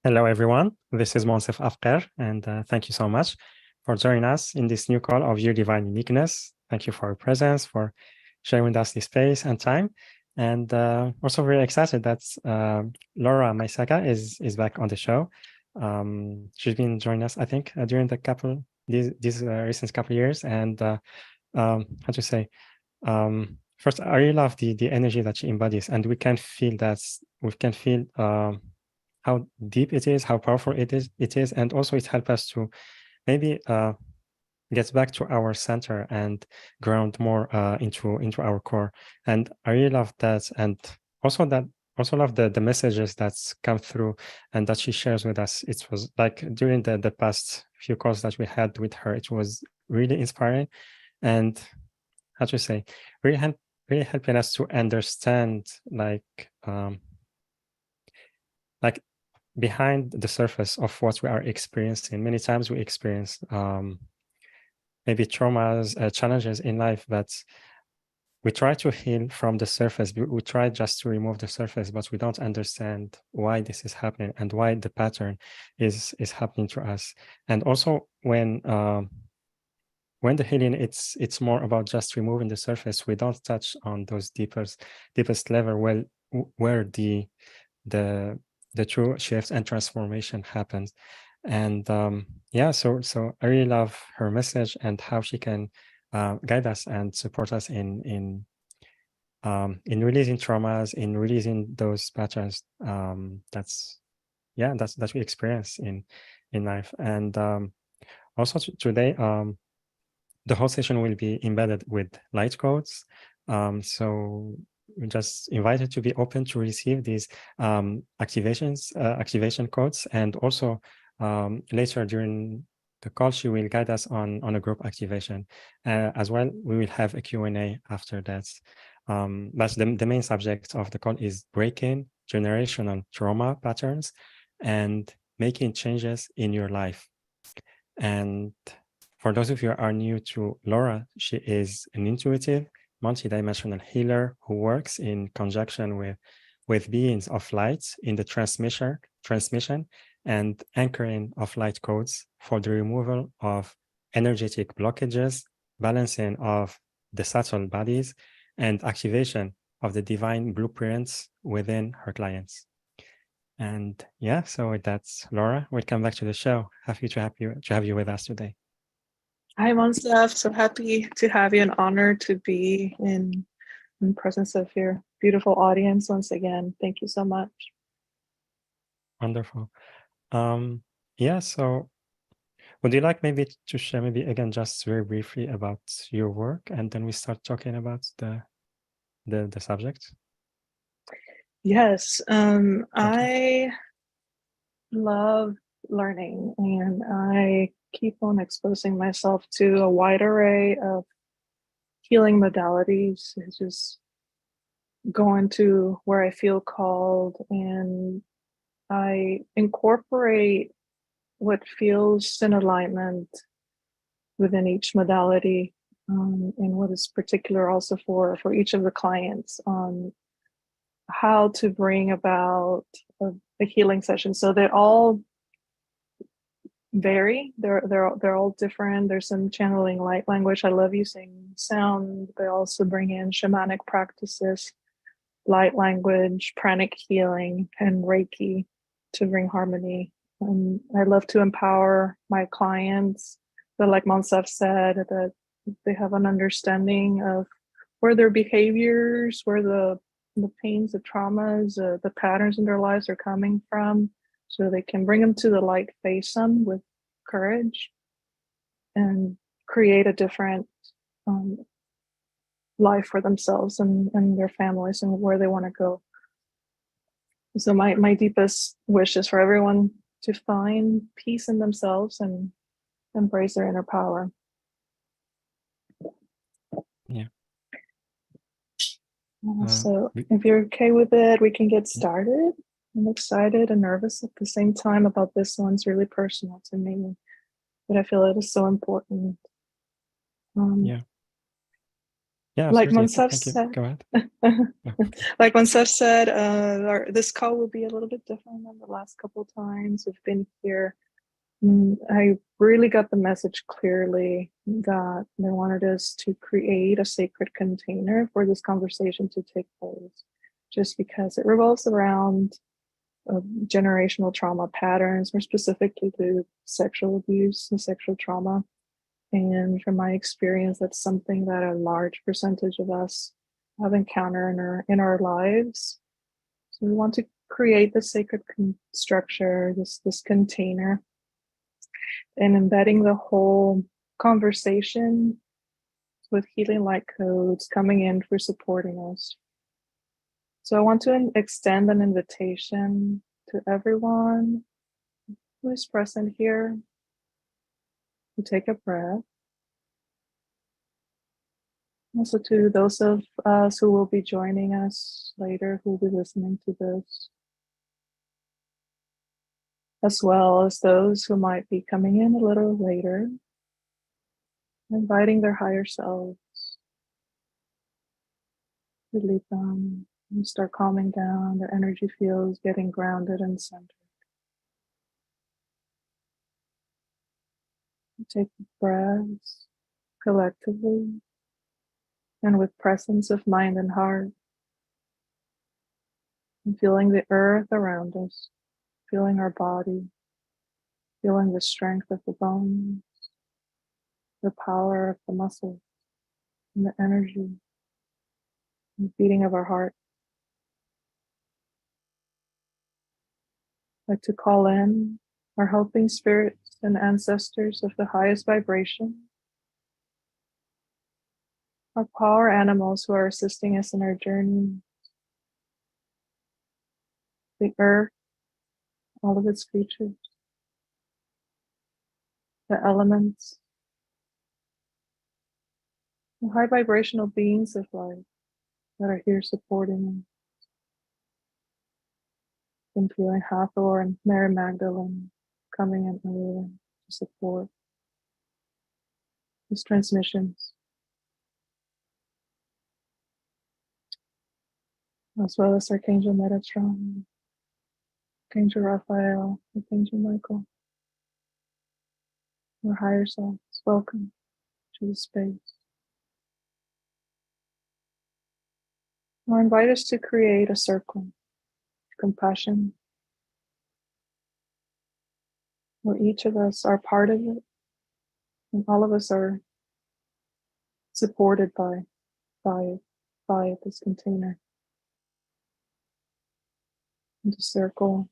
Hello, everyone. This is Monsef Afker, and thank you so much for joining us in this new call of Your Divine Uniqueness. Thank you for your presence, for sharing with us this space and time. And also very excited that Laura Maesaka is back on the show. She's been joining us, I think, during the these recent couple of years. And how to say, first, I really love the energy that she embodies, and we can feel how deep it is, how powerful it is, and also it helps us to maybe get back to our center and ground more into our core. And I really love that, and also love the messages that's come through and that she shares with us. It was like during the past few calls that we had with her, it was really inspiring, and how to say, really helping us to understand like behind the surface of what we are experiencing. Many times we experience maybe traumas, challenges in life that we try to heal from the surface. We try just to remove the surface, but we don't understand why this is happening and why the pattern is happening to us. And also when the healing, it's more about just removing the surface. We don't touch on those deepest level where the true shift and transformation happens. And yeah, so I really love her message and how she can guide us and support us in releasing traumas, in releasing those patterns that we experience in life. And also today, the whole session will be embedded with light codes. So we just invited to be open to receive these activation codes, and also later during the call she will guide us on a group activation as well. We will have a Q&A after that, but the main subject of the call is breaking generational trauma patterns and making changes in your life. And for those of you who are new to Laura, she is an intuitive multidimensional healer who works in conjunction with beings of light in the transmission and anchoring of light codes for the removal of energetic blockages, balancing of the subtle bodies, and activation of the divine blueprints within her clients. And yeah, so that's Laura. Welcome back to the show. Happy to have you with us today. Hi, Monsef. So happy to have you, and honored to be in presence of your beautiful audience once again. Thank you so much. Wonderful. Yeah, so would you like maybe to share maybe again just very briefly about your work, and then we start talking about the subject? Yes, I love learning, and I keep on exposing myself to a wide array of healing modalities. It's just going to where I feel called, and I incorporate what feels in alignment within each modality, and what is particular also for each of the clients on how to bring about a healing session. So they all vary. They're all different. There's some channeling light language. I love using sound. They also bring in shamanic practices, light language, pranic healing, and Reiki to bring harmony. I love to empower my clients that, like Monsef said, that they have an understanding of where their behaviors, where the pains, the traumas, the patterns in their lives are coming from, so they can bring them to the light, face them with courage, and create a different life for themselves and their families and where they want to go. So my deepest wish is for everyone to find peace in themselves and embrace their inner power. Yeah. So if you're okay with it, we can get started. I'm excited and nervous at the same time about this one. It's really personal to me, but I feel it is so important. Yeah, Like absolutely. Mansaf Thank you. said, Go ahead. Yeah. like Mansaf said, this call will be a little bit different than the last couple of times we've been here. I really got the message clearly that they wanted us to create a sacred container for this conversation to take place, just because it revolves around generational trauma patterns, more specifically to sexual abuse and sexual trauma. And from my experience, that's something that a large percentage of us have encountered in our lives. So we want to create this sacred structure, this container, and embedding the whole conversation with healing light codes coming in for supporting us. So I want to extend an invitation to everyone who is present here to take a breath. Also to those of us who will be joining us later, who will be listening to this, as well as those who might be coming in a little later, inviting their higher selves to lead them and start calming down, their energy fields getting grounded and centered. Take breaths collectively and with presence of mind and heart, and feeling the earth around us, feeling our body, feeling the strength of the bones, the power of the muscles, and the energy, and the beating of our heart. Like to call in our helping spirits and ancestors of the highest vibration, our power animals who are assisting us in our journey, the earth, all of its creatures, the elements, the high vibrational beings of life that are here supporting us. Been feeling Hathor and Mary Magdalene coming in earlier to support these transmissions, as well as Archangel Metatron, Archangel Raphael, Archangel Michael, our higher selves. Welcome to the space. I invite us to create a circle of compassion where each of us are part of it and all of us are supported by this container. And the circle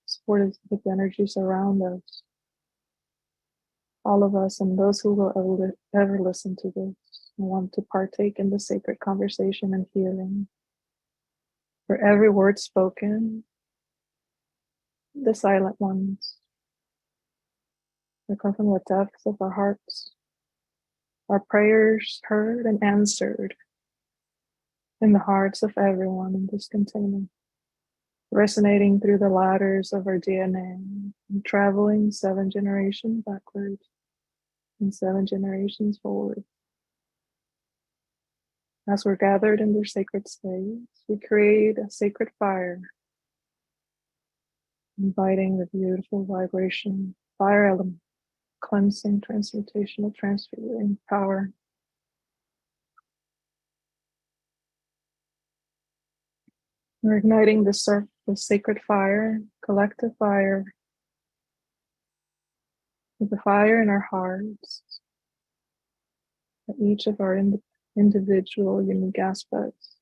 supported with energies around us. All of us and those who will ever listen to this want to partake in the sacred conversation and healing. For every word spoken, the silent ones that come from the depths of our hearts, our prayers heard and answered in the hearts of everyone in this container, resonating through the ladders of our DNA and traveling 7 generations backwards and 7 generations forward. As we're gathered in their sacred space, we create a sacred fire, inviting the beautiful vibration, fire element, cleansing, transmutational, transfiguring power. We're igniting the sacred fire, collective fire, with the fire in our hearts, at each of our individual unique aspects.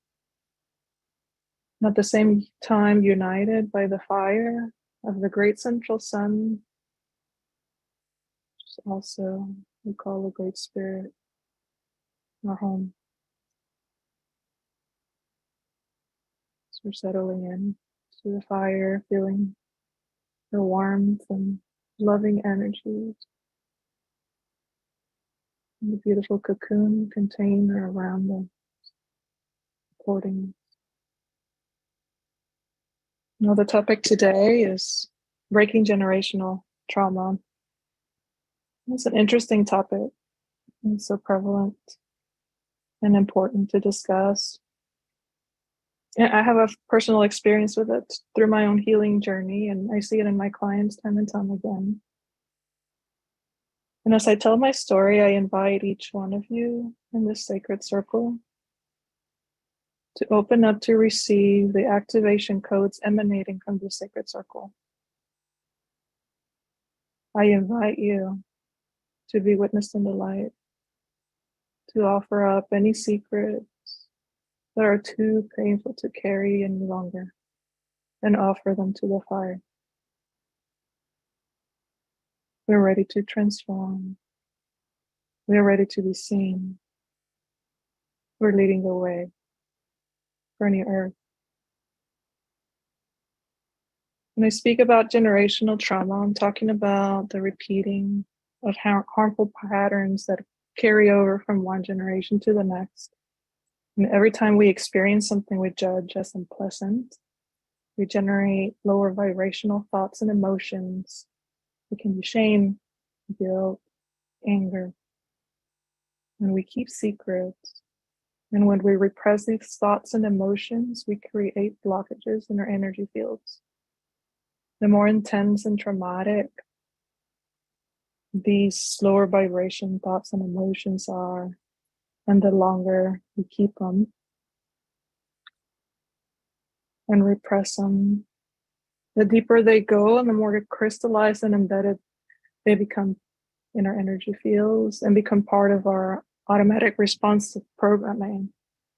And at the same time, united by the fire of the great central sun, which is also we call the Great Spirit, our home. So we're settling in to the fire, feeling the warmth and loving energies, and the beautiful cocoon container around us, supporting. Now, the topic today is breaking generational trauma. It's an interesting topic. It's so prevalent and important to discuss. And I have a personal experience with it through my own healing journey, and I see it in my clients time and time again. And as I tell my story, I invite each one of you in this sacred circle to open up to receive the activation codes emanating from the sacred circle. I invite you to be witnessed in the light, to offer up any secrets that are too painful to carry any longer, and offer them to the fire. We're ready to transform. We're ready to be seen. We're leading the way for new earth. When I speak about generational trauma, I'm talking about the repeating of harmful patterns that carry over from one generation to the next. And every time we experience something we judge as unpleasant, we generate lower vibrational thoughts and emotions. It can be shame, guilt, anger. And we keep secrets. And when we repress these thoughts and emotions, we create blockages in our energy fields. The more intense and traumatic these lower vibration thoughts and emotions are, and the longer we keep them and repress them, the deeper they go and the more crystallized and embedded they become in our energy fields and become part of our automatic responsive programming.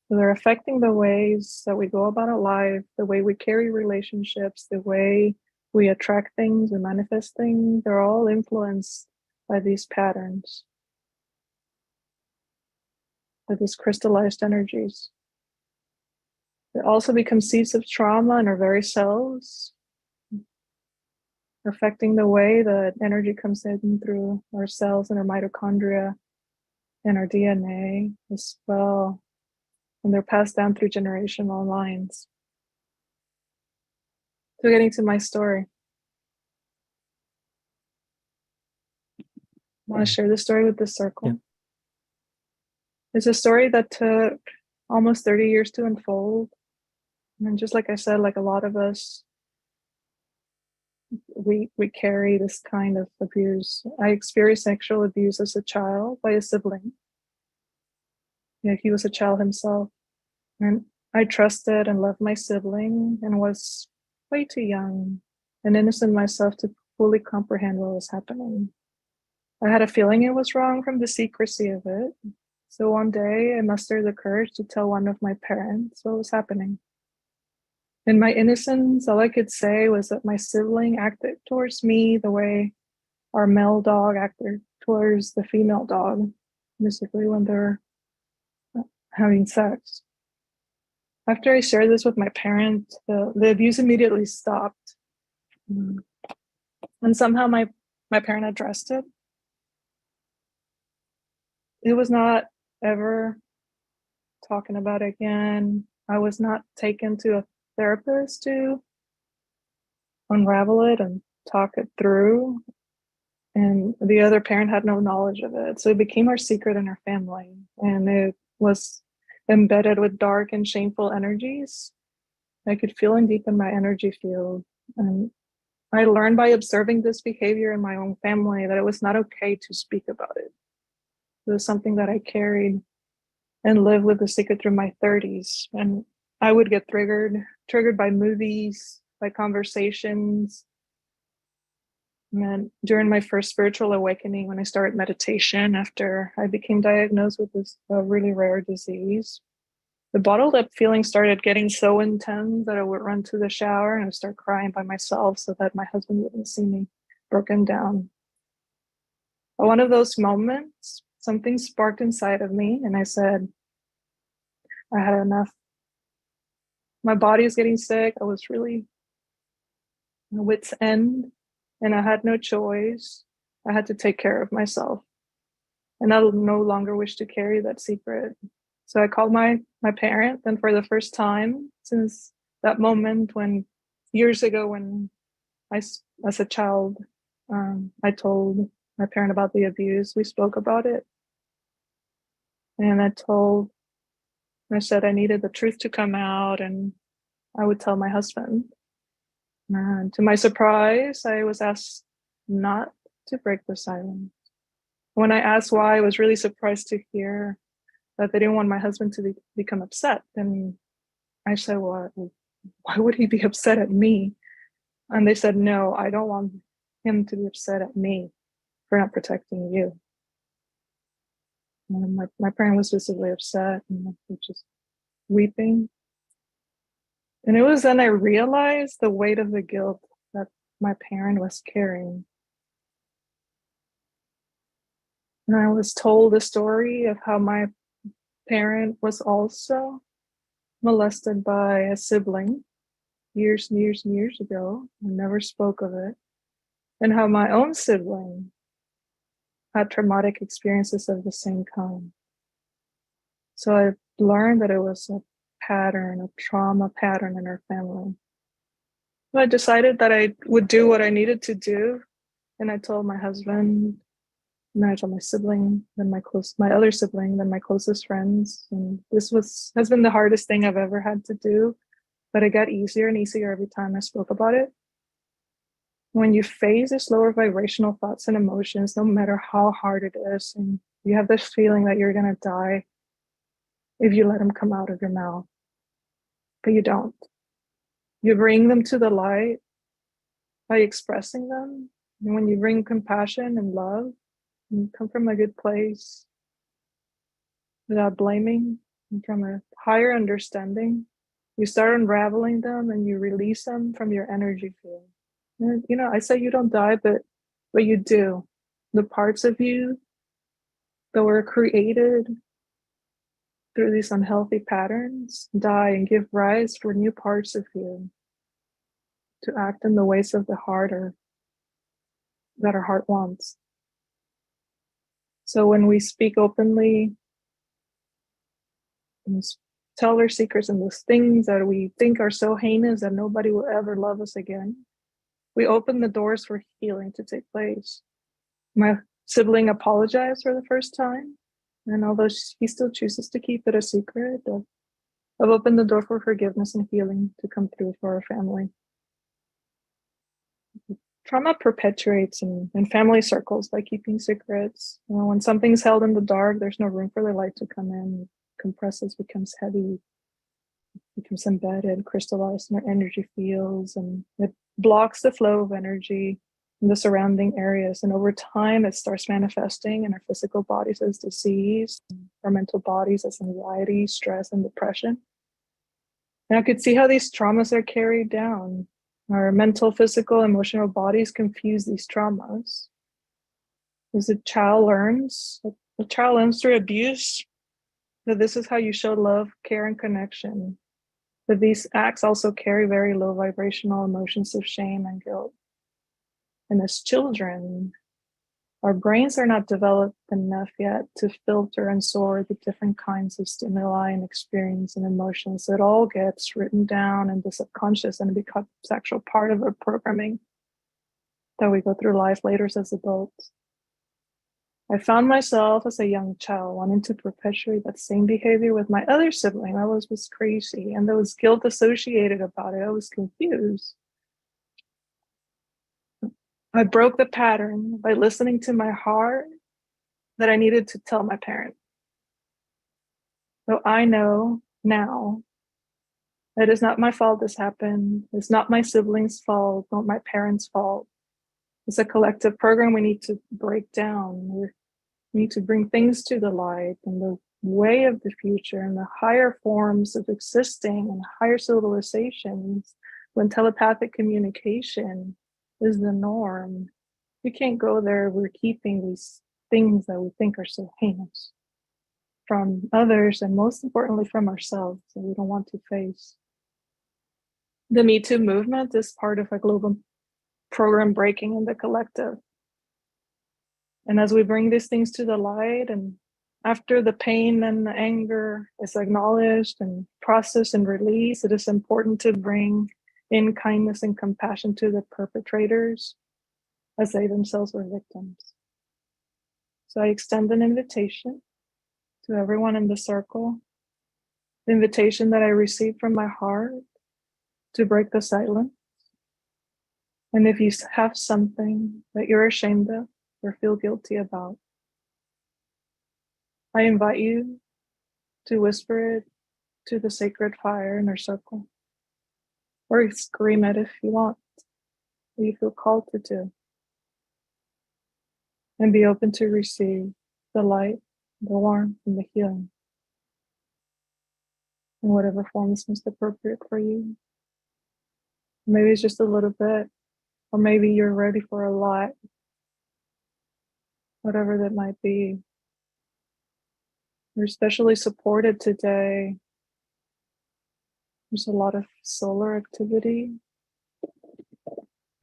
So they're affecting the ways that we go about our life, the way we carry relationships, the way we attract things, we manifest things. They're all influenced by these patterns, by these crystallized energies. They also become seeds of trauma in our very cells, affecting the way that energy comes in through our cells and our mitochondria and our DNA as well. And they're passed down through generational lines. So getting to my story. I want to share the story with this circle. Yeah. It's a story that took almost 30 years to unfold. And just like I said, like a lot of us, we carry this kind of abuse. I experienced sexual abuse as a child by a sibling. Yeah, he was a child himself. And I trusted and loved my sibling and was way too young and innocent myself to fully comprehend what was happening. I had a feeling it was wrong from the secrecy of it. So one day I mustered the courage to tell one of my parents what was happening. In my innocence, all I could say was that my sibling acted towards me the way our male dog acted towards the female dog, basically when they're having sex. After I shared this with my parents, the abuse immediately stopped. And somehow my parent addressed it. It was not ever talking about it again. I was not taken to a therapist to unravel it and talk it through. And the other parent had no knowledge of it. So it became our secret in our family. And it was embedded with dark and shameful energies. I could feel it deep in my energy field. And I learned by observing this behavior in my own family that it was not okay to speak about it. It was something that I carried and lived with the secret through my 30s. And I would get triggered by movies, by conversations. And during my first spiritual awakening, when I started meditation after I became diagnosed with this really rare disease, the bottled up feeling started getting so intense that I would run to the shower and I would start crying by myself so that my husband wouldn't see me broken down. At one of those moments, something sparked inside of me and I said, I had enough. My body is getting sick. I was really at wit's end and I had no choice. I had to take care of myself. And I no longer wish to carry that secret. So I called my parent, and for the first time since that moment when years ago when as a child, I told my parent about the abuse, we spoke about it. And I told I said I needed the truth to come out, and I would tell my husband. And to my surprise, I was asked not to break the silence. When I asked why, I was really surprised to hear that they didn't want my husband to become upset. And I said, well, why would he be upset at me? And they said, no, I don't want him to be upset at me for not protecting you. And my parent was visibly upset and just weeping. And it was then I realized the weight of the guilt that my parent was carrying. And I was told the story of how my parent was also molested by a sibling years and years and years ago and never spoke of it. And how my own sibling had traumatic experiences of the same kind. So I learned that it was a pattern, a trauma pattern in our family. So I decided that I would do what I needed to do. And I told my husband, and then I told my sibling, then my other sibling, then my closest friends. And this has been the hardest thing I've ever had to do, but it got easier and easier every time I spoke about it. When you face these lower vibrational thoughts and emotions, no matter how hard it is, and you have this feeling that you're going to die if you let them come out of your mouth, but you don't. You bring them to the light by expressing them. And when you bring compassion and love, and come from a good place without blaming and from a higher understanding, you start unraveling them and you release them from your energy field. And, I say you don't die, but you do. The parts of you that were created through these unhealthy patterns die and give rise for new parts of you to act in the ways of the heart or that our heart wants. So when we speak openly and tell our secrets and those things that we think are so heinous that nobody will ever love us again, we open the doors for healing to take place. My sibling apologized for the first time, and although he still chooses to keep it a secret, I've opened the door for forgiveness and healing to come through for our family. Trauma perpetuates in family circles by keeping secrets. When something's held in the dark, there's no room for the light to come in. It compresses, becomes heavy, becomes embedded, crystallized in our energy fields, and it blocks the flow of energy in the surrounding areas. And over time, it starts manifesting in our physical bodies as disease, our mental bodies as anxiety, stress, and depression. And I could see how these traumas are carried down. Our mental, physical, emotional bodies confuse these traumas. As a child learns through abuse that this is how you show love, care, and connection. But these acts also carry very low vibrational emotions of shame and guilt. And as children, our brains are not developed enough yet to filter and sort the different kinds of stimuli and experience and emotions. It all gets written down in the subconscious and it becomes actual part of our programming that we go through life later as adults. I found myself as a young child wanting to perpetuate that same behavior with my other sibling. I was crazy, and there was guilt associated about it. I was confused. I broke the pattern by listening to my heart that I needed to tell my parent. So I know now that it's not my fault this happened. It's not my siblings' fault, not my parents' fault. It's a collective program we need to break down. We need to bring things to the light and the way of the future and the higher forms of existing and higher civilizations when telepathic communication is the norm. We can't go there. We're keeping these things that we think are so heinous from others, and most importantly from ourselves, that we don't want to face. The Me Too movement is part of a global program breaking in the collective. And as we bring these things to the light, and after the pain and the anger is acknowledged and processed and released, it is important to bring in kindness and compassion to the perpetrators as they themselves were victims. So I extend an invitation to everyone in the circle the invitation that I received from my heart to break the silence. And if you have something that you're ashamed of or feel guilty about, I invite you to whisper it to the sacred fire in our circle, or scream it if you want, if you feel called to do. And be open to receive the light, the warmth, and the healing in whatever form is most appropriate for you. Maybe it's just a little bit, or maybe you're ready for a lot, whatever that might be. You're especially supported today. There's a lot of solar activity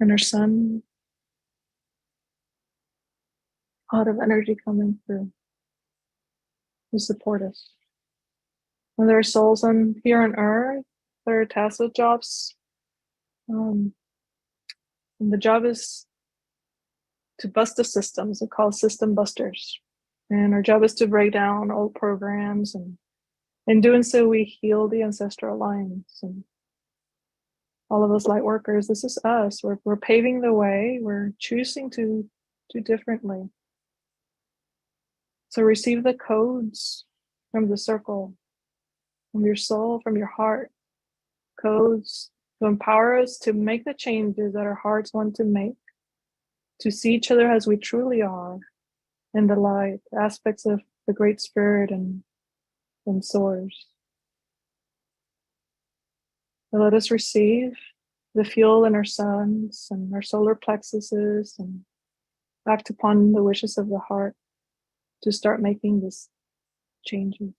and our sun, a lot of energy coming through to support us. And there are souls here on earth that are tasked with jobs. And the job is to bust the systems. They're called system busters. And our job is to break down old programs. And in doing so, we heal the ancestral lines. And all of us light workers, this is us. We're paving the way. We're choosing to do differently. So receive the codes from the circle, from your soul, from your heart. Codes to empower us to make the changes that our hearts want to make, to see each other as we truly are in the light, aspects of the Great Spirit and source. So let us receive the fuel in our suns and our solar plexuses and act upon the wishes of the heart to start making these changes.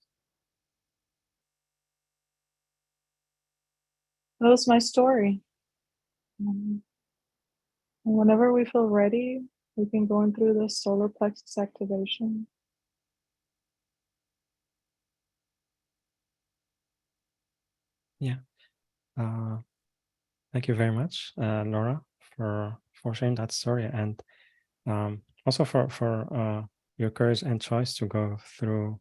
That was my story. And whenever we feel ready, we can go in through the solar plexus activation. Yeah. Thank you very much, Laura, for sharing that story, and also for your courage and choice to go through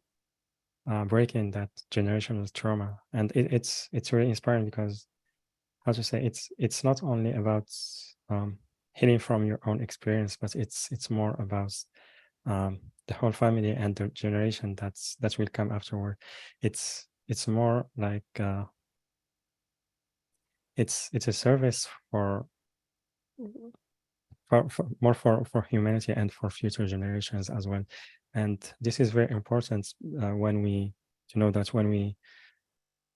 breaking that generational trauma. And it's really inspiring because, how to say, it's not only about healing from your own experience, but it's more about the whole family and the generation that will come afterward. It's more like it's a service for more for humanity and for future generations as well. And this is very important when we to know that when we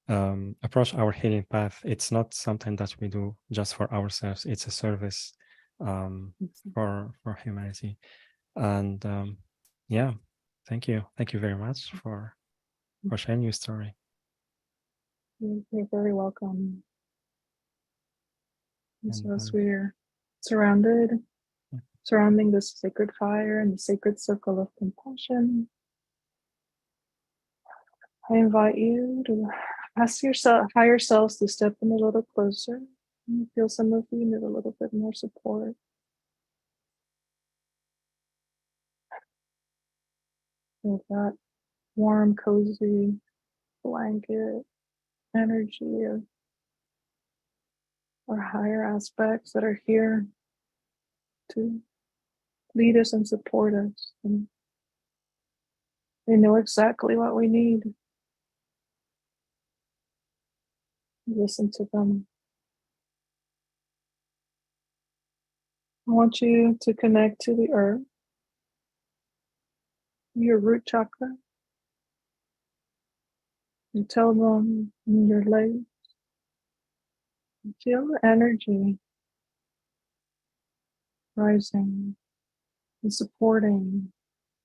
approach our healing path, it's not something that we do just for ourselves. It's a service for humanity. And yeah, thank you very much for sharing your story. You're very welcome. And so as we're surrounding this sacred fire and the sacred circle of compassion, I invite you to ask yourself, higher selves to step in a little closer. I feel some of you need a little bit more support. With that warm, cozy blanket energy of our higher aspects that are here to lead us and support us. And they know exactly what we need. Listen to them. I want you to connect to the earth, your root chakra. You tell them in your legs. Feel the energy rising and supporting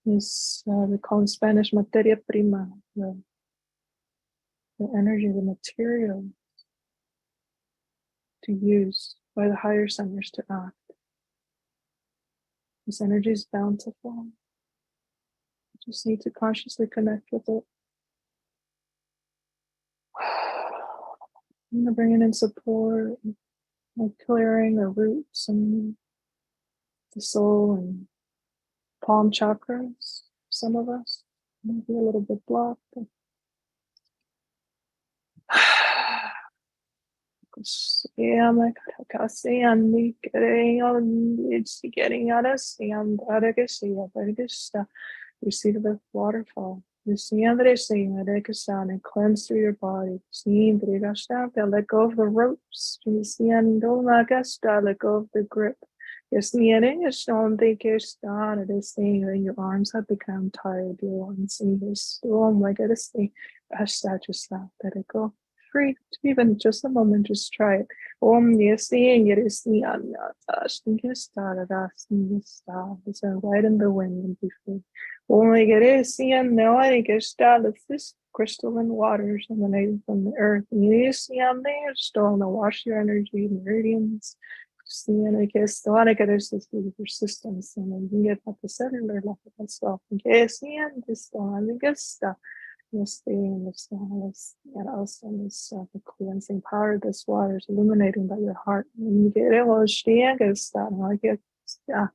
this, we call in Spanish materia prima, the energy, the material to use by the higher centers to act. This energy is bountiful. You just need to consciously connect with it. I'm gonna bring in support, like clearing the roots and the soul and palm chakras. Some of us might be a little bit blocked. You see the waterfall. You see Andre seeing and cleanse through your body. See let go of the ropes. You see and let go of the grip. Yes, it is saying that your arms have become tired. Your arms in this storm, like it is saying, just let it go. Free, even just a moment, just try it. Yes, it is the it's right in the wind and be free. Only get is and no, I guess that it's this crystalline waters emanating from the earth. And you see on there, still to wash your energy, meridians. See, and I guess a lot of there's this your systems, and then you get at the cellular level and stuff. And guess and this I guess stuff. Yes, the and also this the cleansing power of this water is illuminating by your heart. And you get it, well, I guess that I get yeah.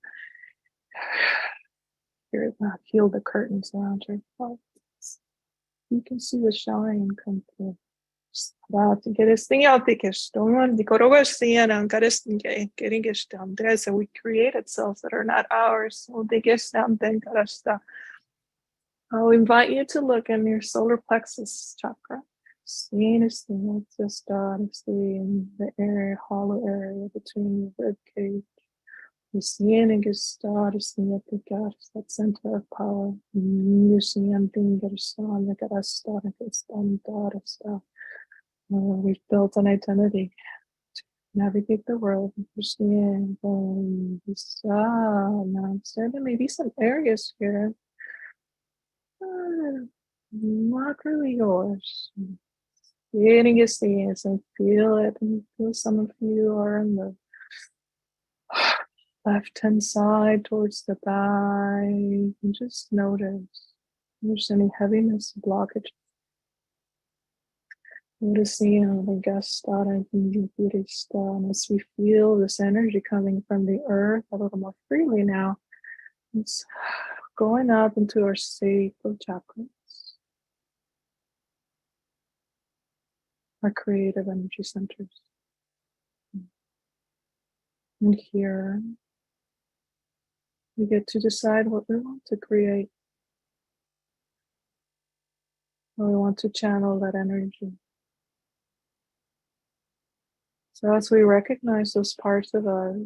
Here, heal the curtains around your heart. You can see the shine come through. So we created cells that are not ours. I'll invite you to look in your solar plexus chakra. Seeing is just in the area, hollow area between your rib cage. You're seeing started seeing the gaps, that center of power. You're seeing things that are strong, like a star, like a star. We've built an identity to navigate the world. You're seeing now there may be some areas here not really yours. Getting a stance and feel it, and feel some of you are in the left hand side towards the back, and just notice if there's any heaviness, blockage. Noticing how the gas starting as we feel this energy coming from the earth a little more freely now. It's going up into our sacral chakras, our creative energy centers. And here we get to decide what we want to create. How we want to channel that energy. So as we recognize those parts of us,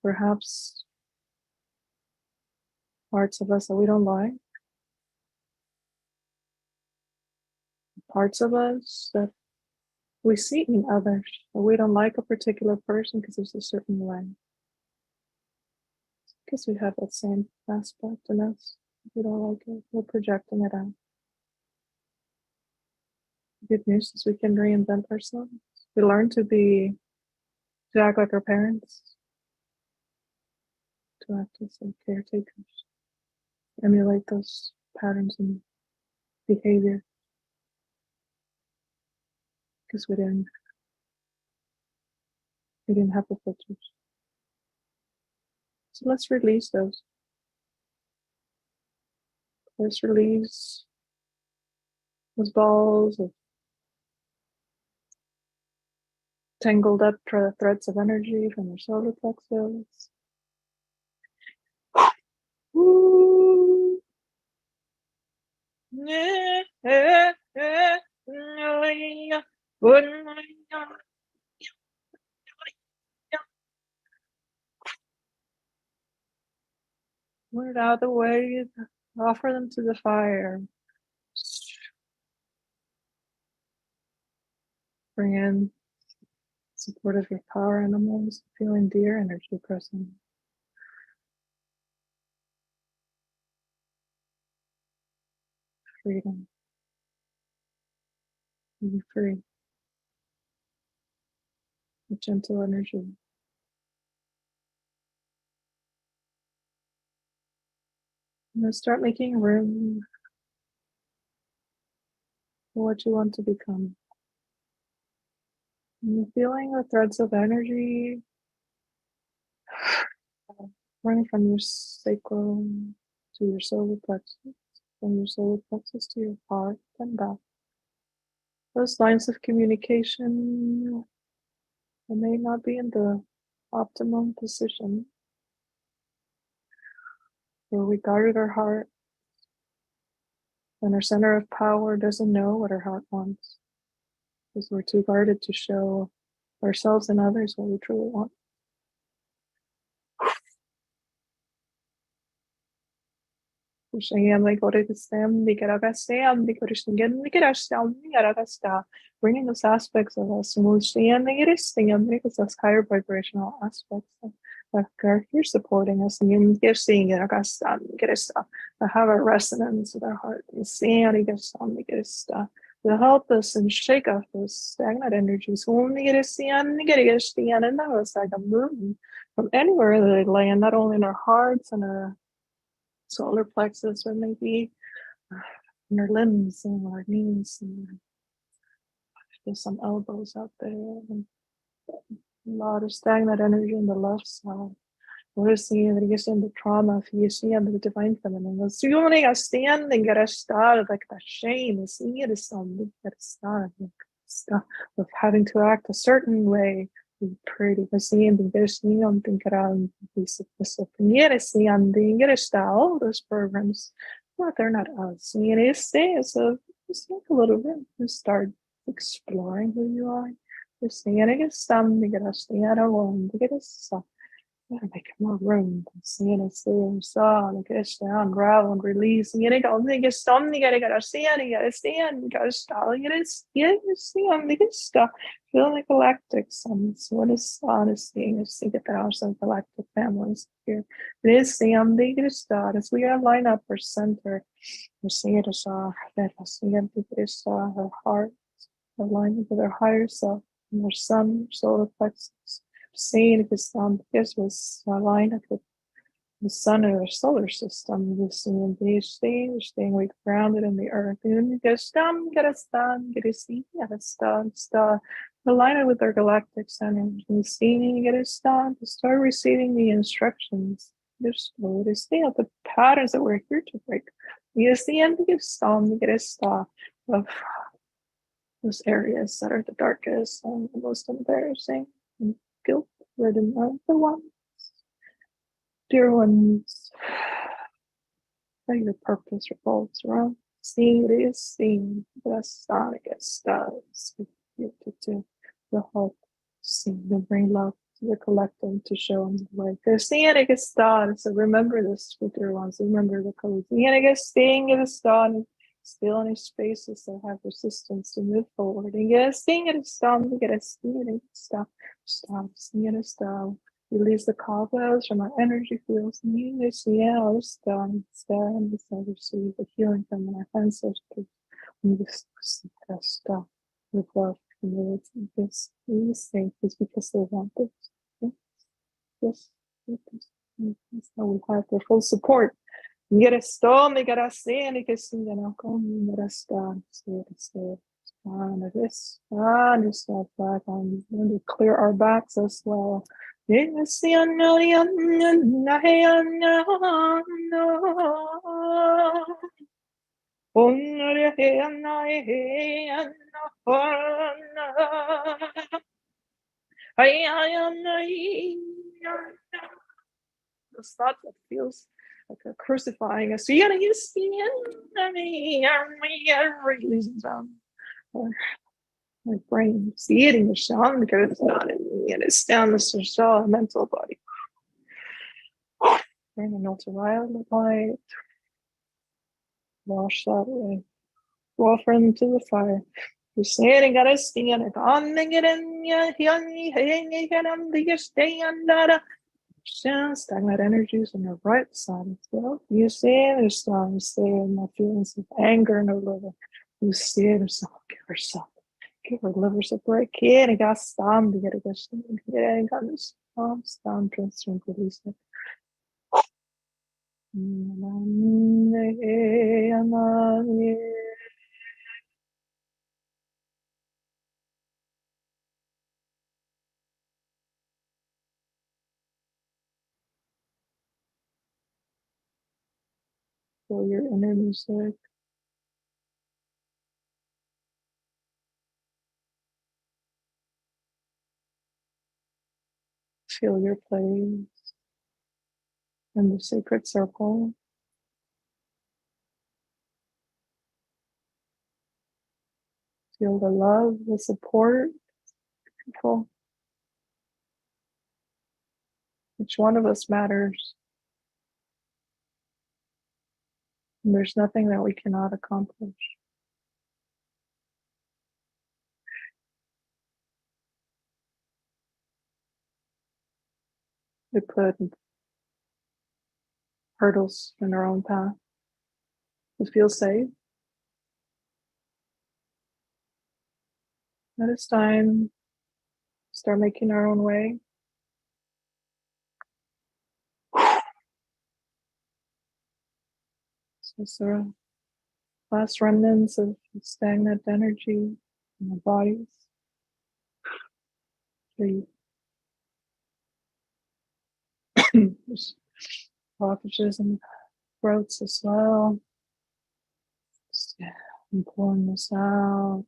perhaps parts of us that we don't like, parts of us that we see in others, but we don't like a particular person because there's a certain way. Because we have that same aspect in us. If we don't like it, we're projecting it out. The good news is we can reinvent ourselves. We learn to act like our parents, to act as like caretakers, emulate those patterns and behavior. Because we didn't have the filters. So let's release those. Let's release those balls of tangled up threads of energy from your solar plexus. Woo. Put it out of the way, offer them to the fire. Bring in support of your power animals, feeling dear energy present. Freedom. Be free. A gentle energy. Now start making room for what you want to become. And you're feeling the threads of energy running from your sacral to your solar plexus, from your solar plexus to your heart and back. those lines of communication may not be in the optimum position where we guarded our heart, and our center of power doesn't know what our heart wants because we're too guarded to show ourselves and others what we truly want. Bringing those aspects of us, those higher vibrational aspects that are here supporting us, and have a resonance with our heart, to help us and shake off those stagnant energies. And that was like a movement from anywhere they land, not only in our hearts and our solar plexus, but maybe in our limbs and our knees, and there's some elbows out there, and a lot of stagnant energy in the left side. We're seeing that you see the trauma, if you see the divine feminine, the feeling of standing, get a start like that shame, is seeing it as something that is not of having to act a certain way. Pretty seeing there's something around these all those programs, well, they're not us. So just take a little bit and start exploring who you are. Just seeing it something get us alone to get us make more room. Seeing it saw like it's unravel and release. And don't think it's something you gotta stand, you gotta stall, it is stuff. Feeling like galactics, and so what is honesty is to get the galactic families here. It is something to start as we line up our center. We see it as our heart aligned with our higher self and our sun, solar plexus. Seeing if it's this was aligned with the sun or solar system, we're seeing these staying like grounded in the earth. And get a star, align it with our galactic center. And seeing get a star, to start receiving the instructions. Just to stay out the patterns that we're here to break. You see, and to get a star of those areas that are the darkest and the most embarrassing and guilt ridden are the ones, dear ones, that your purpose revolves around. Seeing it is seen, the sonic stars to the hope, seeing the bring love to the collective to show them the way. The seeing it stars, so remember this with your ones, remember the code. Seeing it stars. Still in spaces that have resistance to move forward. And seeing it stop, seeing it stop, seeing it stop. Release the cobwebs from our energy fields. And you see it stop, and receive the healing from our ancestors. And this stop with love, humility. This is safe is because they want this. This. How we have their full support. Get a storm, get a sand, get see the come, get a star, stay, and this, and just that back on, going to clear our backs as well. Yes, the thought that feels like a crucifying us. So you gotta use the releasing sound. My brain is eating the sound because it's not in me and it's down the social mental body. Bring an ultraviolet light. Wash that away. Offer them to the fire. You're saying, gotta stand it on the get in ya, stagnant energies on your right side as well. You see there's some saying my feelings of anger in her liver. You see there's give her livers a break. Here and got some to get a good yeah, and got this down transfer release it. For your inner music. Feel your place in the sacred circle. Feel the love, the support. Beautiful. Each one of us matters. And there's nothing that we cannot accomplish. We put hurdles in our own path. We feel safe. But it's time to start making our own way. So it's the last remnants of stagnant energy in our bodies. There's blockages in the throats as well. I'm pulling this out.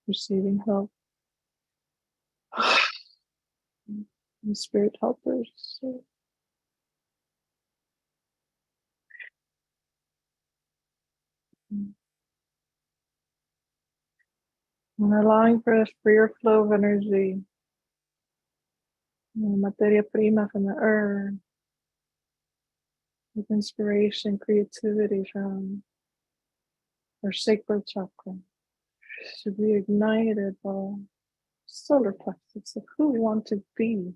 Receiving help. And spirit helpers. And allowing for a freer flow of energy. Materia prima from the earth. With inspiration, creativity from our sacral chakra. To be ignited by solar plexus of who we want to be.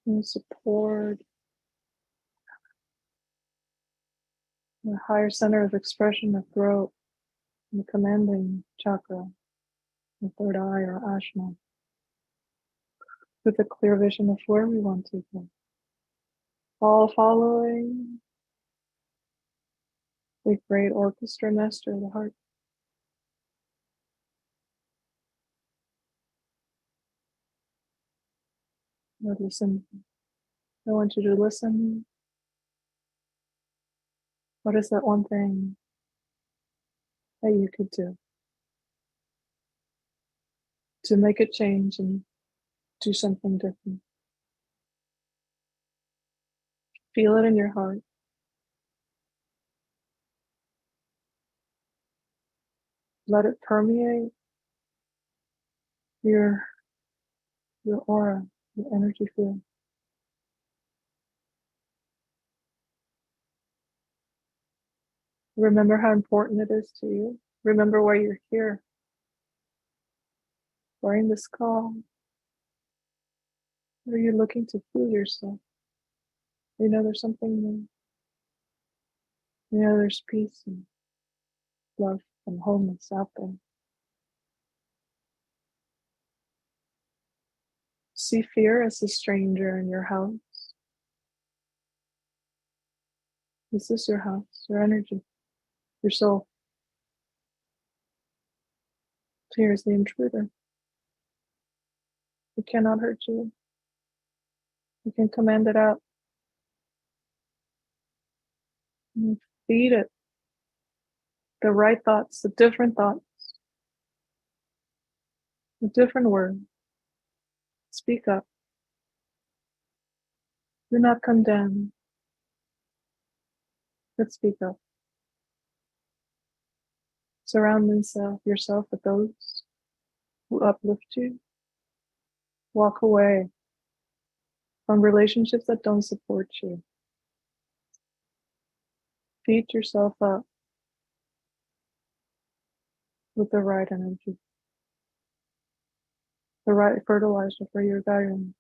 And support the higher center of expression of growth, the commanding chakra, the third eye or ashna, with a clear vision of where we want to go. All following the great orchestra master of the heart. Lord, listen. I want you to listen. What is that one thing that you could do to make a change and do something different? Feel it in your heart. Let it permeate your aura, your energy field. Remember how important it is to you. Remember why you're here. Why in this call? Are you looking to heal yourself? You know there's something new. You know there's peace and love and wholeness out there. See fear as a stranger in your house. This is your house, your energy, your soul. Fear is the intruder. It cannot hurt you. You can command it out. And feed it the right thoughts, the different thoughts, the different words. Speak up. Do not condemn, but speak up. Surround yourself with those who uplift you. Walk away from relationships that don't support you. Feed yourself up with the right energy, the right fertilizer for your garden.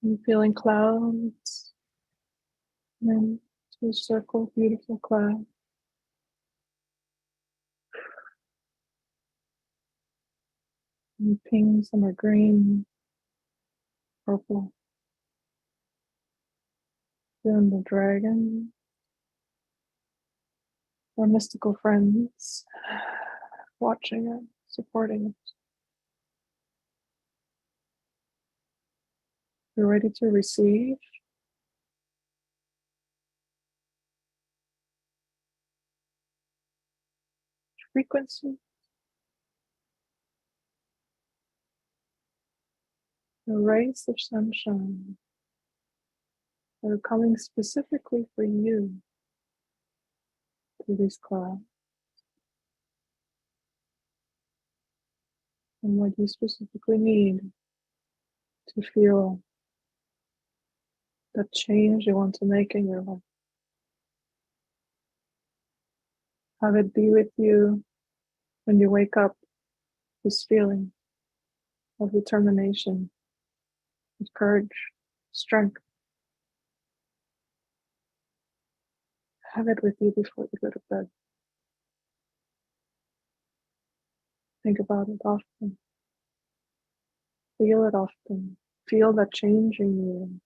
I'm feeling clouds and to a circle, beautiful cloud. And pink, some are green, purple. Feeling the dragon. Our mystical friends watching it, supporting it. You're ready to receive. frequency, the rays of sunshine that are coming specifically for you through these clouds, and what you specifically need to feel that change you want to make in your life. Have it be with you when you wake up, this feeling of determination, of courage, strength. Have it with you before you go to bed. Think about it often. Feel it often. Feel that change in you.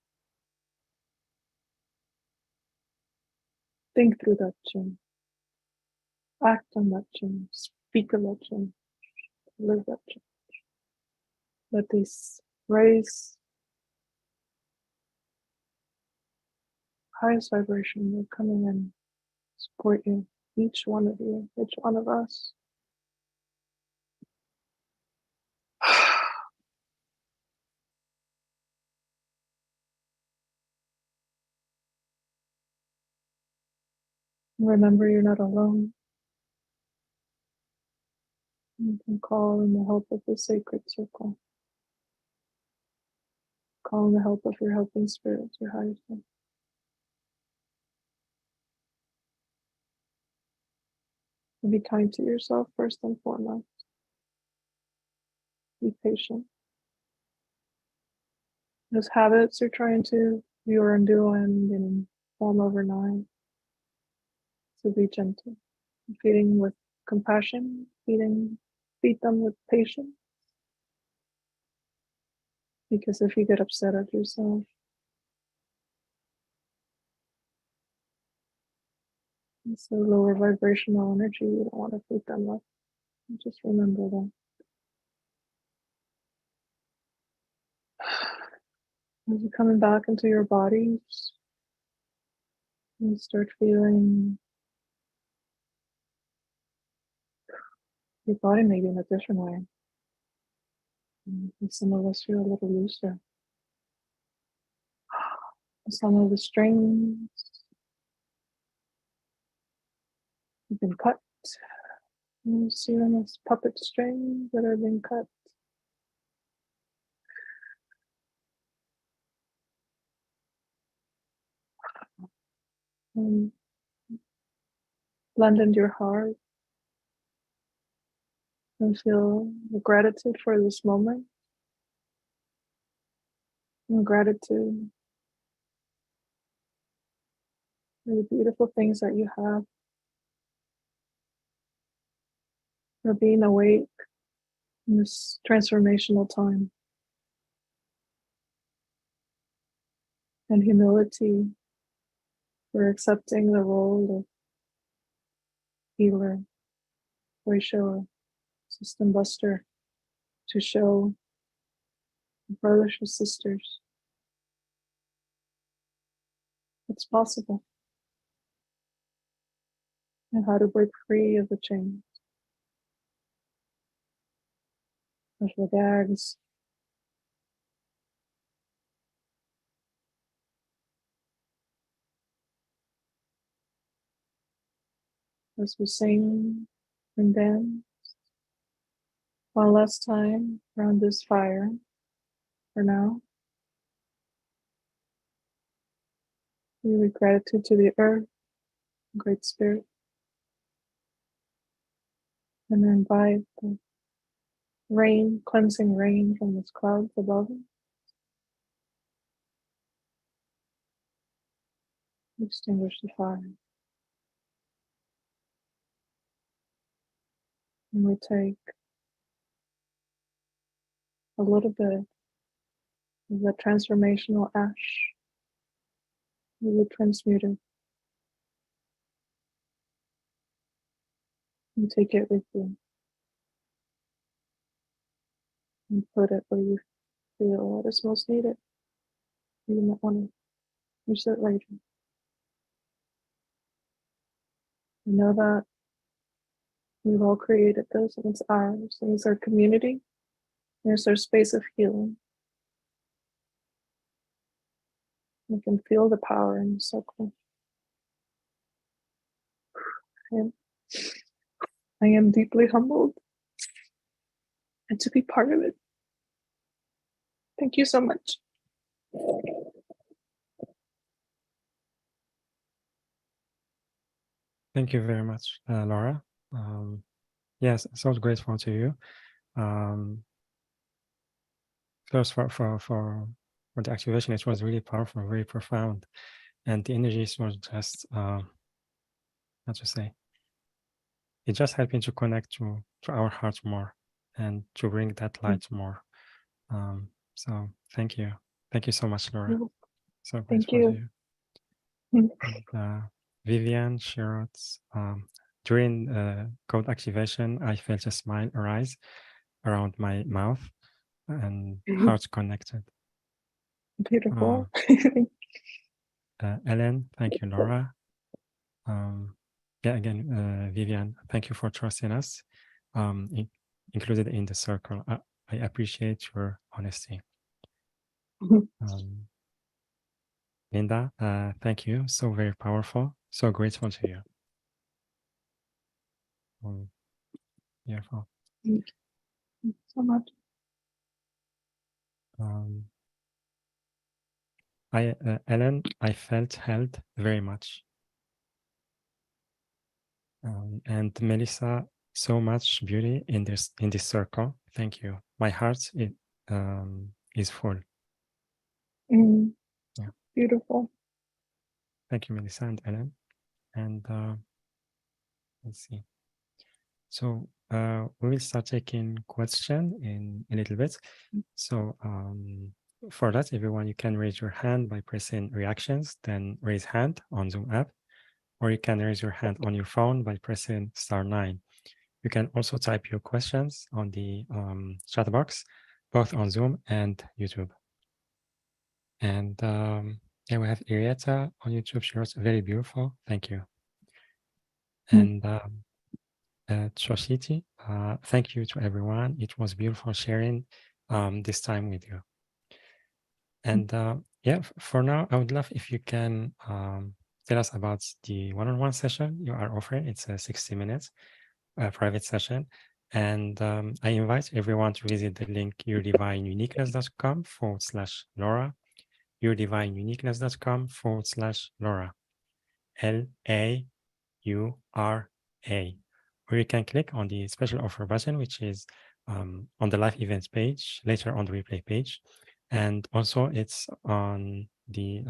Think through that change. Act on that change. Speak of that change. Live that change. Let these rays, highest vibration, are coming in, support you, each one of you, each one of us. Remember, you're not alone. You can call in the help of the sacred circle. Call in the help of your helping spirits, your higher self. And be kind to yourself first and foremost. Be patient. Those habits you're trying to do or undo and form overnight. So be gentle. Feeding with compassion, feed them with patience. Because if you get upset at yourself, it's a lower vibrational energy. You don't want to feed them up. Just remember that. As you're coming back into your bodies, you start feeling your body maybe in a different way. And some of us feel a little looser. Some of the strings have been cut. You see them as puppet strings that are being cut. And blend into your heart and feel the gratitude for this moment. And gratitude for the beautiful things that you have. For being awake in this transformational time. And humility for accepting the role of healer, way shower, system buster, to show brothers and sisters it's possible and how to break free of the chains, of the gags. As we sing and dance one last time around this fire for now. We with gratitude to the earth, Great Spirit, and invite the rain, cleansing rain from its clouds above us. Extinguish the fire. And we take a little bit of the transformational ash. We would transmute it. And take it with you. And put it where you feel it is most needed. You might want to use it later. You know that We've all created this, and it's ours, and it's our community, and it's our space of healing. We can feel the power in the circle. I am deeply humbled and to be part of it. Thank you so much. Thank you very much, Laura. Yes, so grateful to you. First, for the activation, it was really powerful, very profound, and the energies was just, how to say, it just helped me to connect to our hearts more and to bring that light more. So thank you so much, Laura. So Thank grateful to you. And, Vivian shared, during code activation, I felt a smile arise around my mouth and hearts connected. Beautiful. Ellen, thank you, Laura. Yeah, again, Vivian, thank you for trusting us, included in the circle. I appreciate your honesty. Linda, thank you. So very powerful. So grateful to you. Beautiful. Thank you so much. Ellen, I felt held very much. And Melissa, so much beauty in this circle. Thank you. My heart is full. Yeah. Beautiful. Thank you, Melissa and Ellen. And let's see. So we will start taking question in a little bit. So for that, everyone, you can raise your hand by pressing reactions, then raise hand on Zoom app, or you can raise your hand on your phone by pressing *9. You can also type your questions on the chat box, both on Zoom and YouTube. And yeah, we have Irieta on YouTube. She was very beautiful. Thank you. And Choshiti, thank you to everyone. It was beautiful sharing this time with you. And yeah, for now, I would love if you can tell us about the one-on-one session you are offering. It's a 60 minutes private session. And I invite everyone to visit the link yourdivineuniqueness.com/Laura, yourdivineuniqueness.com/Laura, LAURA. Or you can click on the special offer button, which is on the live events page, later on the replay page. And also it's on the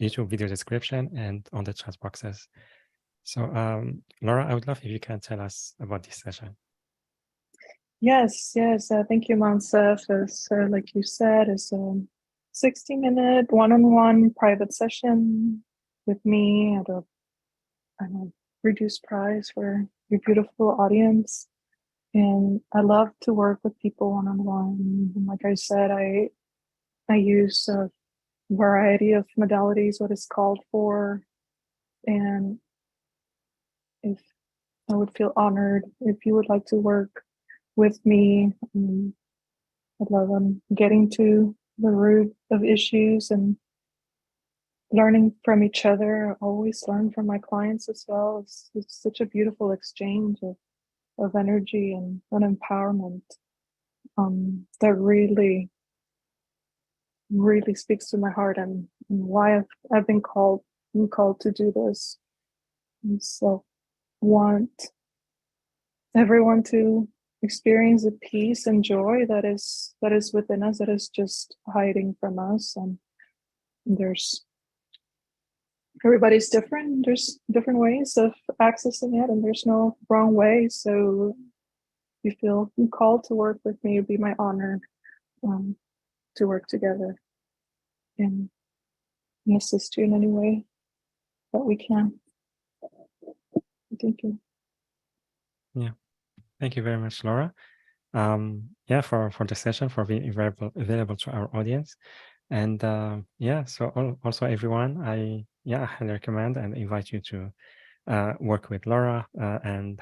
YouTube video description and on the chat boxes. So Laura, I would love if you can tell us about this session. Yes. Thank you, Mansef. As like you said, it's a 60-minute one-on-one private session with me at a reduced price for your beautiful audience. And I love to work with people one-on-one. Like I said, I use a variety of modalities, what is called for. And if I would feel honored if you would like to work with me, I'd love getting to the root of issues and learning from each other. I always learn from my clients as well. It's such a beautiful exchange of energy and empowerment that really speaks to my heart and why I've been called to do this. And so want everyone to experience the peace and joy that is within us, that is just hiding from us. And everybody's different. There's different ways of accessing it, and there's no wrong way. So if you feel called to work with me, it'd be my honor to work together and assist you in any way that we can. Thank you. Yeah, thank you very much, Laura. Yeah, for the session, for being available to our audience. And yeah, so also everyone, I highly recommend and invite you to work with Laura and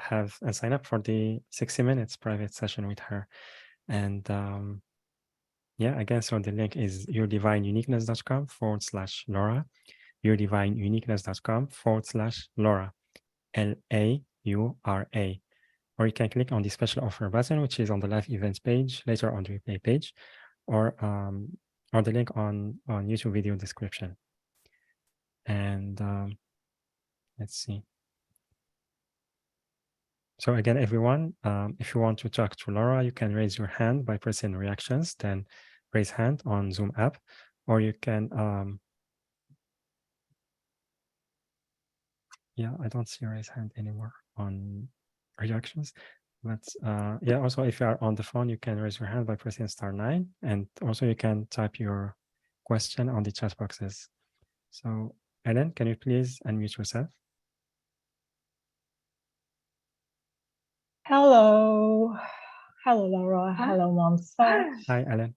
sign up for the 60 minutes private session with her. And yeah, again, so the link is yourdivineuniqueness.com/Laura, yourdivineuniqueness.com/Laura, LAURA. Or you can click on the special offer button, which is on the live events page, later on the replay page, or the link on YouTube video description. And let's see. So again, everyone, if you want to talk to Laura, you can raise your hand by pressing reactions, then raise hand on Zoom app, or you can, yeah, I don't see raise hand anymore on reactions, but yeah, also if you are on the phone, you can raise your hand by pressing *9, and also you can type your question on the chat boxes. So Ellen, can you please unmute yourself? Hello. Hello, Laura. Hello, Maesaka. Hi, Ellen.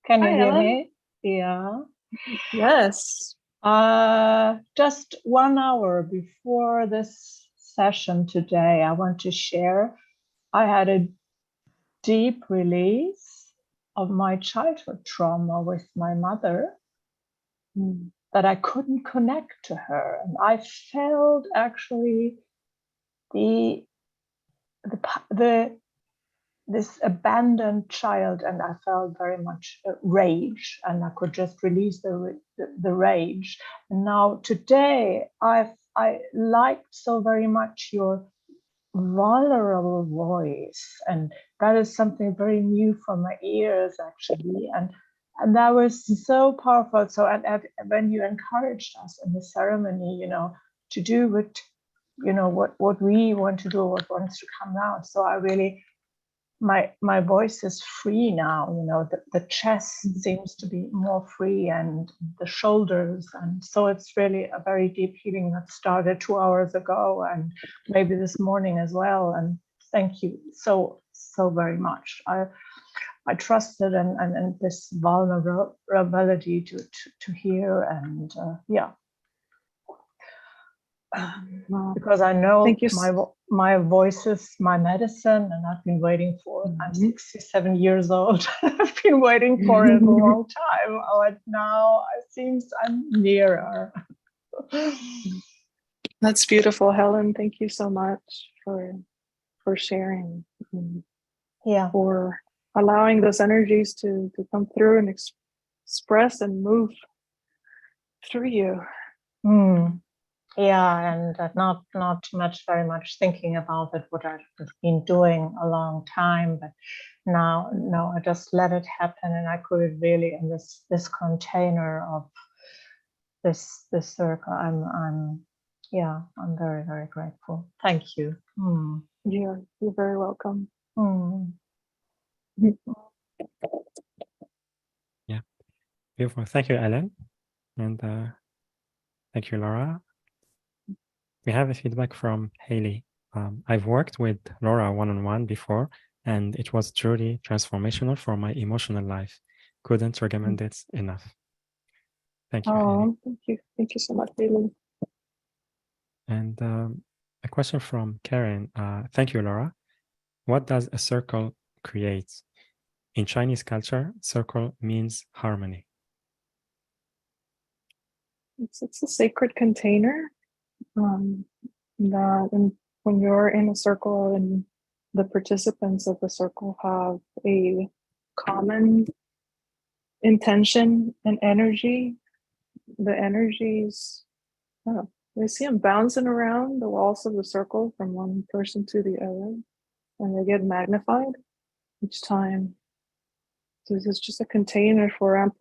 Can you Hi, hear Ellen. me? Yeah. Yes. Just 1 hour before this session today, I want to share I had a deep release of my childhood trauma with my mother that I couldn't connect to her. And I felt actually this abandoned child, and I felt very much rage, and I could just release the rage. And now today, I liked so very much your vulnerable voice, and that is something very new for my ears actually, and that was so powerful. So and when you encouraged us in the ceremony, you know, to do what, you know, what we want to do, what wants to come out. So I really, my voice is free now, you know, the chest seems to be more free, and the shoulders, and so it's really a very deep healing that started 2 hours ago, and maybe this morning as well. And thank you so very much. I trusted and this vulnerability to hear, and yeah. Because I know my voice is my medicine, and I've been waiting for it. I'm 67 years old. I've been waiting for it a long time. But now it seems I'm nearer. That's beautiful, Helen. Thank you so much for sharing. Yeah. For allowing those energies to come through and express and move through you. Yeah, and not very much thinking about it, what I've been doing a long time, but now I just let it happen, and I could really, in this container of this circle, I'm very, very grateful. Thank you. You're very welcome. Yeah, beautiful. Thank you, Ellen, and thank you, Laura. We have a feedback from Haley. I've worked with Laura one-on-one before, and it was truly transformational for my emotional life. Couldn't recommend it enough. Thank you, Haley. Thank you. Thank you so much, Haley. And a question from Karen. Thank you, Laura. What does a circle create? In Chinese culture, circle means harmony. It's a sacred container that when you're in a circle and the participants of the circle have a common intention and energy, the energies, we see them bouncing around the walls of the circle from one person to the other, and they get magnified each time. So this is just a container for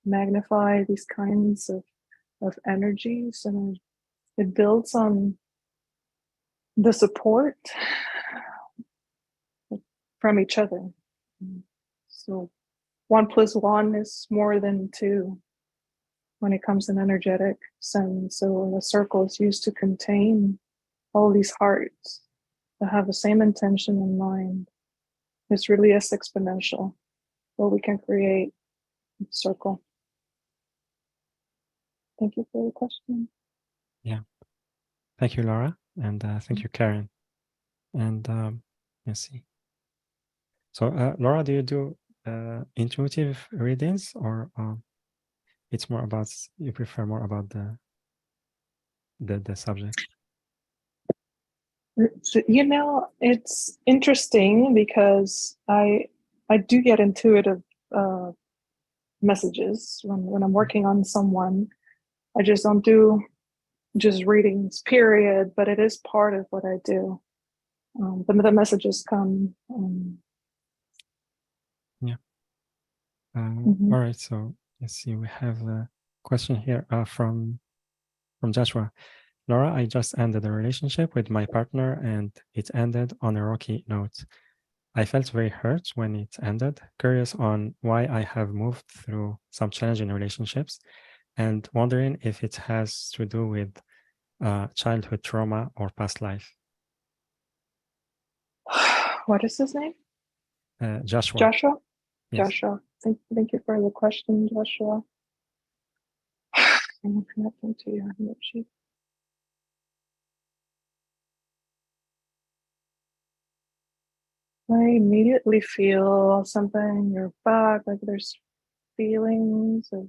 magnify these kinds of energies, and it builds on the support from each other. So 1 + 1 is more than 2 when it comes in energetic sense. So the circle is used to contain all these hearts that have the same intention in mind. It's really as exponential what we can create in the circle. Thank you for the question. Yeah. Thank you, Laura, and thank you, Karen. And let's see. So, Laura, do you do intuitive readings, or it's more about, you prefer more about the subject? You know, it's interesting because I do get intuitive messages when I'm working on someone. I just don't do just readings, period, but it is part of what I do. The messages come. Yeah. Mhm. All right. So let's see. We have a question here from Joshua. Laura, I just ended a relationship with my partner and it ended on a rocky note. I felt very hurt when it ended, curious on why I have moved through some challenging relationships and wondering if it has to do with childhood trauma or past life. What is his name? Joshua. Joshua? Yes. Joshua. Thank you for the question, Joshua. I'm connecting to your energy. I immediately feel something in your back, like there's feelings of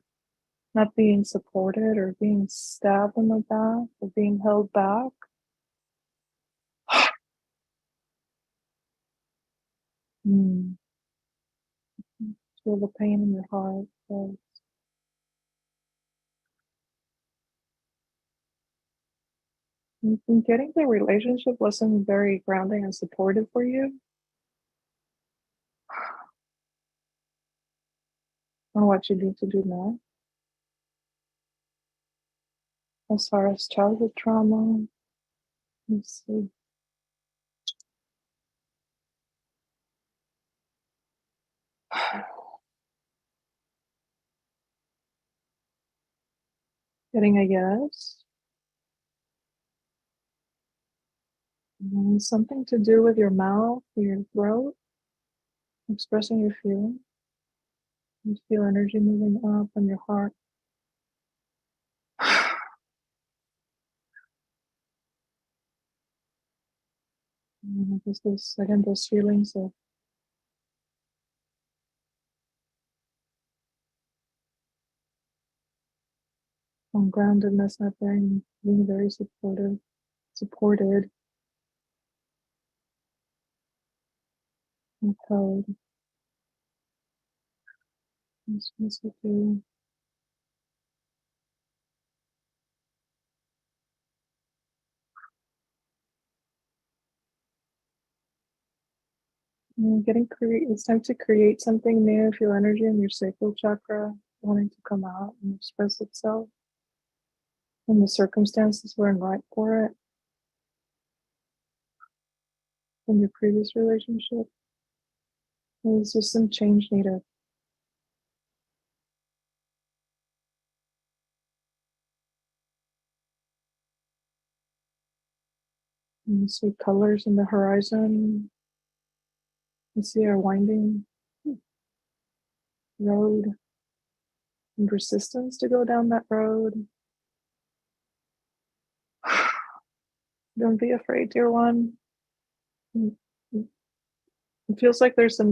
not being supported or being stabbed in the back or being held back. Feel the pain in your heart. So getting the relationship wasn't very grounding and supportive for you. On what you need to do now. As far as childhood trauma, let's see. Getting a yes. And something to do with your mouth, your throat, expressing your feelings. You feel energy moving up in your heart. And I guess those feelings of ungroundedness, not being very supported, and held. That's what I do. It's time to create something new. Feel energy in your sacral chakra wanting to come out and express itself. And the circumstances weren't right for it. In your previous relationship, there was just some change needed. And you see colors in the horizon. You see our winding road and resistance to go down that road. Don't be afraid, dear one. It feels like there's some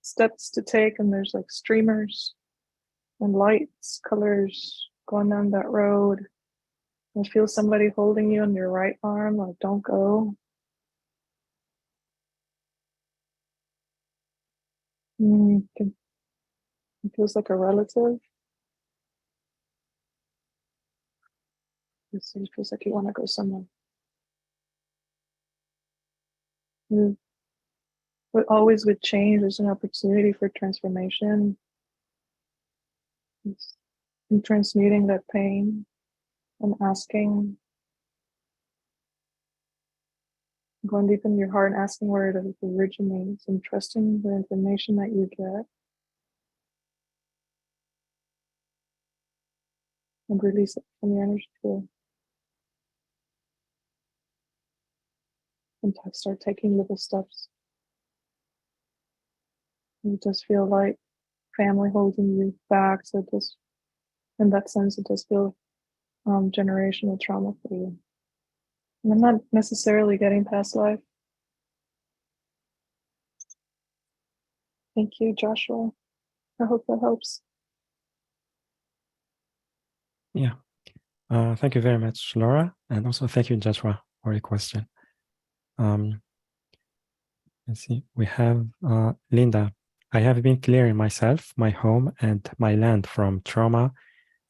steps to take, and there's like streamers and lights, colors going down that road. I feel somebody holding you on your right arm, like, don't go. It feels like a relative. It feels like you want to go somewhere. But always with change, there's an opportunity for transformation. And transmuting that pain and asking, going deep in your heart and asking where it originates and trusting the information that you get and release it from your energy field. And start taking little steps. It does feel like family holding you back. So just in that sense, it does feel generational trauma for you. And I'm not necessarily getting past life. Thank you, Joshua. I hope that helps. Yeah. Thank you very much, Laura. And also thank you, Joshua, for your question. Let's see. We have Linda. I have been clearing myself, my home, and my land from trauma,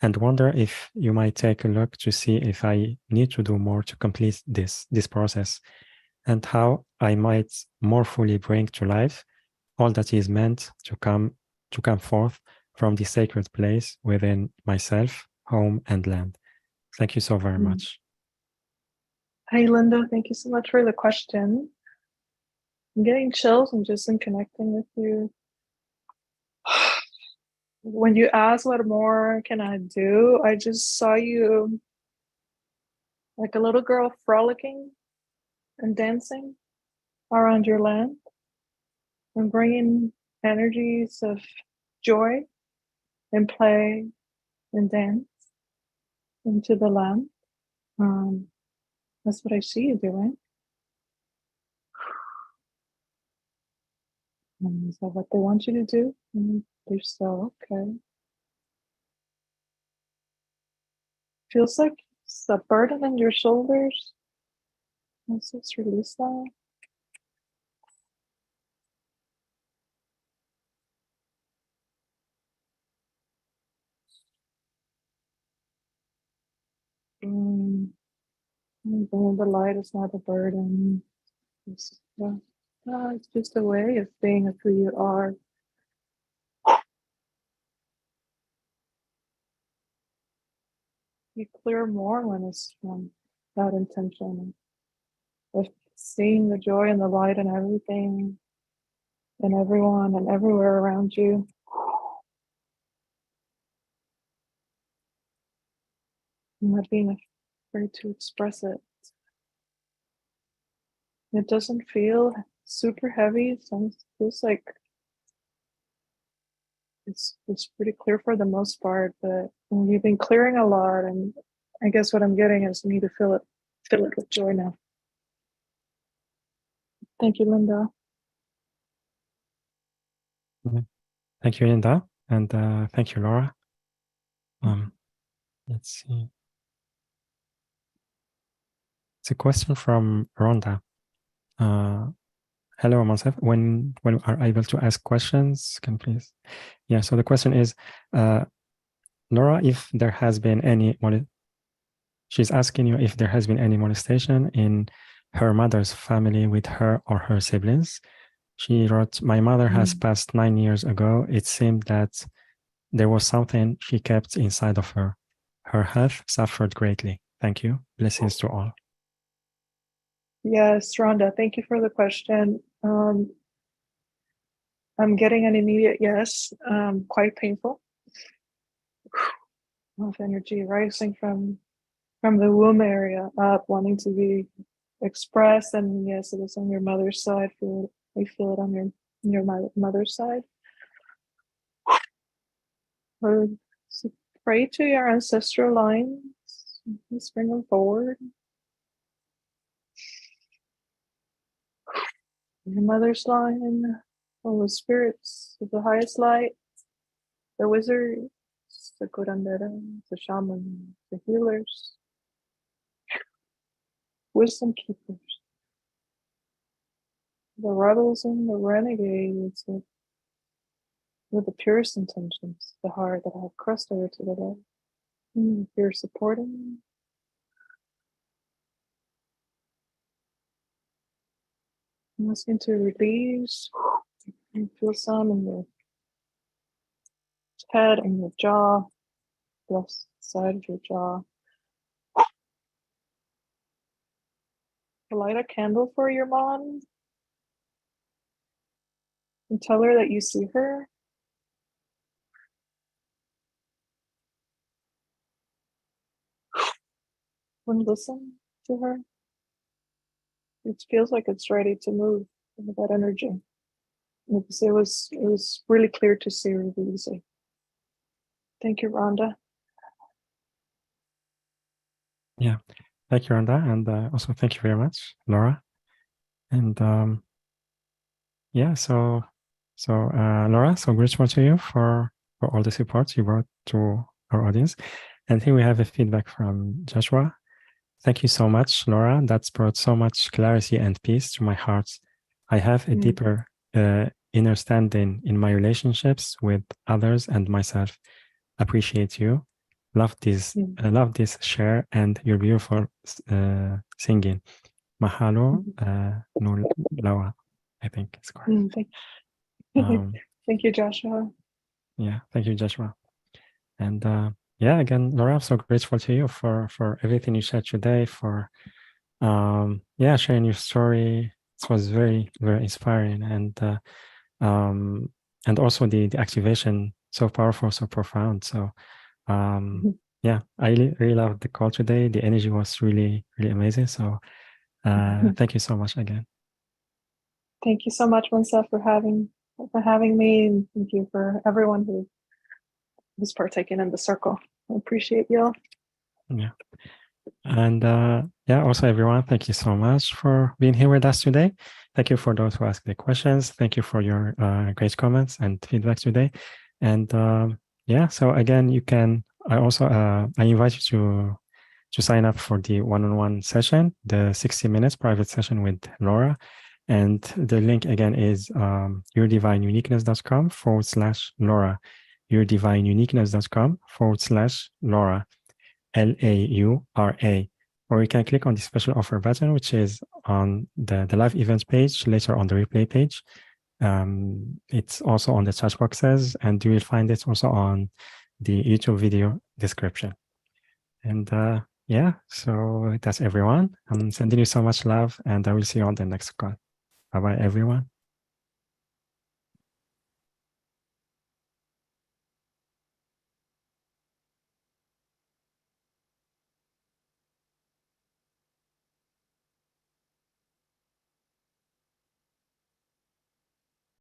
and wonder if you might take a look to see if I need to do more to complete this process, and how I might more fully bring to life all that is meant to come forth from the sacred place within myself, home, and land. Thank you so very much. Hey, Linda. Thank you so much for the question. I'm getting chills and just in connecting with you. When you ask what more can I do, I just saw you like a little girl frolicking and dancing around your land and bringing energies of joy and play and dance into the land. That's what I see you doing. Is that what they want you to do? They're so okay. Feels like it's a burden on your shoulders. Let's just release that. The light is not a burden. It's just a way of being of who you are. You clear more when it's from that intention of seeing the joy and the light and everything and everyone and everywhere around you. And not being afraid to express it. It doesn't feel super heavy. It feels like it's pretty clear for the most part, but you've been clearing a lot, and I guess what I'm getting is you need to fill it with joy now. Thank you, Linda. Thank you, Linda, and thank you, Laura. Let's see. It's a question from Rhonda. Hello, myself. When are able to ask questions, can please? Yeah. So the question is, Laura, if there has been any, she's asking you if there has been any molestation in her mother's family with her or her siblings. She wrote, "My mother has passed 9 years ago. It seemed that there was something she kept inside of her. Her health suffered greatly. Thank you. Blessings to all." Yes, Rhonda, thank you for the question. I'm getting an immediate yes, quite painful. Of energy rising from the womb area up, wanting to be expressed. And yes, it is on your mother's side. I feel it on your mother's side. Or pray to your ancestral lines. Let's bring them forward. Your mother's line, all the spirits of the highest light, the wizards, the curandera, the shaman, the healers, wisdom keepers, the rebels and the renegades with the purest intentions, the heart that have crossed over to the light. If you're supporting, I'm asking to release. You feel some in your head and your jaw, left side of your jaw. Light a candle for your mom and tell her that you see her. And listen to her. It feels like it's ready to move with that energy. It was really clear to see really easy. Thank you, Rhonda. Yeah. Thank you, Rhonda, and also thank you very much, Laura. And yeah, so Laura, so grateful to you for all the support you brought to our audience. And here we have a feedback from Joshua. Thank you so much, Laura. That's brought so much clarity and peace to my heart. I have a deeper inner standing in my relationships with others and myself. Appreciate you. Love this share and your beautiful singing. Mahalo, no Laura, I think it's correct. Thank you, Joshua. Yeah, thank you, Joshua. And yeah, again, Laura, I'm so grateful to you for everything you shared today, for sharing your story. It was very, very inspiring, and also the activation, so powerful, so profound. So yeah, I really loved the call today. The energy was really, really amazing. So thank you so much again. Thank you so much, Mansa, for having me, and thank you for everyone who's partaking in the circle. I appreciate you all. Yeah. And yeah, also everyone, thank you so much for being here with us today. Thank you for those who asked the questions. Thank you for your great comments and feedback today. And yeah, so again, you can, I invite you to sign up for the one-on-one session, the 60 minutes private session with Laura. And the link again is yourdivineuniqueness.com/Laura, yourdivineuniqueness.com/Laura. LAURA, or you can click on the special offer button, which is on the live events page, later on the replay page. It's also on the chat boxes, and you will find it also on the YouTube video description. And yeah, so that's everyone. I'm sending you so much love, and I will see you on the next call. Bye-bye, everyone.